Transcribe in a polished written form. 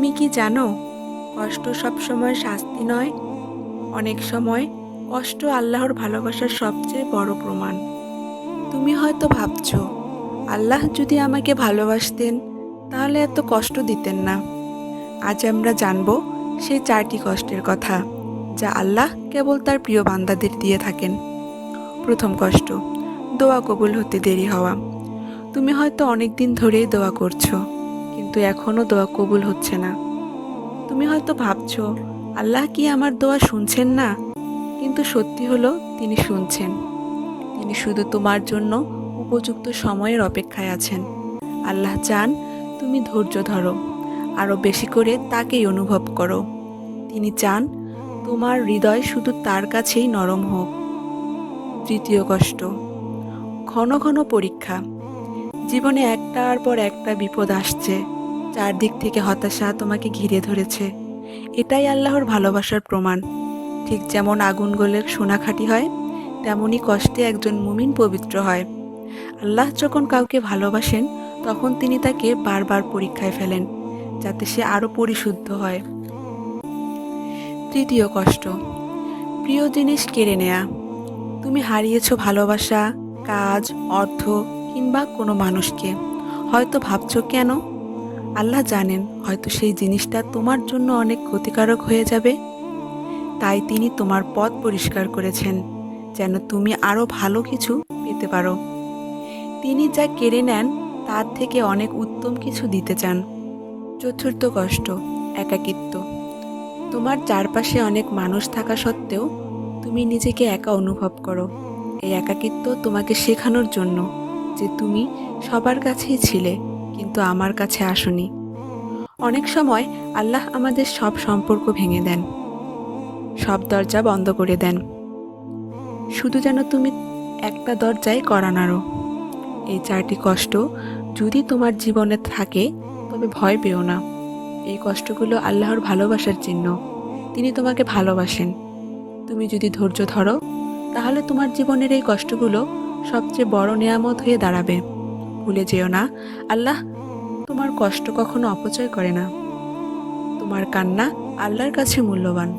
তুমি কি জানো, কষ্ট সবসময় শাস্তি নয়, অনেক সময় কষ্ট আল্লাহর ভালোবাসার সবচেয়ে বড় প্রমাণ। তুমি হয়তো ভাবছো, আল্লাহ যদি আমাকে ভালোবাসতেন তাহলে এত কষ্ট দিতেন না। আজ আমরা জানব সেই 4টি কষ্টের কথা, যা আল্লাহ কেবল তার প্রিয় বান্দাদের দিয়ে থাকেন। প্রথম কষ্ট, দোয়া কবুল হতে দেরি হওয়া। তুমি হয়তো অনেক দিন ধরেই দোয়া করছো, কিন্তু এখনও দোয়া কবুল হচ্ছে না। তুমি হয়তো ভাবছো, আল্লাহ কি আমার দোয়া শুনছেন না? কিন্তু সত্যি হলো, তিনি শুনছেন। তিনি শুধু তোমার জন্য উপযুক্ত সময়ের অপেক্ষায় আছেন। আল্লাহ চান তুমি ধৈর্য ধরো, আরও বেশি করে তাকেই অনুভব করো। তিনি চান তোমার হৃদয় শুধু তার কাছেই নরম হোক। তৃতীয় কষ্ট, ঘন ঘন পরীক্ষা। জীবনে একটার পর একটা বিপদ আসছে, চারদিক থেকে হতাশা তোমাকে ঘিরে ধরেছে। এটাই আল্লাহর ভালোবাসার প্রমাণ। ঠিক যেমন আগুন গলে সোনা খাঁটি হয়, তেমনই কষ্টে একজন মুমিন পবিত্র হয়। আল্লাহ যখন কাউকে ভালোবাসেন, তখন তিনি তাকে বারবার পরীক্ষায় ফেলেন, যাতে সে আরও পরিশুদ্ধ হয়। তৃতীয় কষ্ট, প্রিয় জিনিস কেড়ে নেয়া। তুমি হারিয়েছ ভালোবাসা, কাজ, অর্থ কিংবা কোনো মানুষকে। হয়তো ভাবছো কেন? আল্লাহ জানেন হয়তো সেই জিনিসটা তোমার জন্য অনেক ক্ষতিকারক হয়ে যাবে। তাই তিনি তোমার পথ পরিষ্কার করেছেন, যেন তুমি আরও ভালো কিছু পেতে পারো। তিনি যা কেড়ে নেন তার থেকে অনেক উত্তম কিছু দিতে চান। চতুর্থ কষ্ট, একাকিত্ব। তোমার চারপাশে অনেক মানুষ থাকা সত্ত্বেও তুমি নিজেকে একা অনুভব করো। এই একাকিত্ব তোমাকে শেখানোর জন্য যে তুমি সবার কাছেই ছিলে, কিন্তু আমার কাছে আসোনি। অনেক সময় আল্লাহ আমাদের সব সম্পর্ক ভেঙে দেন, সব দরজা বন্ধ করে দেন, শুধু যেন তুমি একটা দরজায় কড়া নাড়ো। এই 4টি কষ্ট যদি তোমার জীবনে থাকে, তবে ভয় পেও না। এই কষ্টগুলো আল্লাহর ভালোবাসার চিহ্ন। তিনি তোমাকে ভালোবাসেন। তুমি যদি ধৈর্য ধরো, তাহলে তোমার জীবনের এই কষ্টগুলো সবচেয়ে বড় নেয়ামত হয়ে দাঁড়াবে। ভুলে যেও না, আল্লাহ তোমার কষ্ট কখনো অপচয় করে না। তোমার কান্না আল্লাহর কাছে মূল্যবান।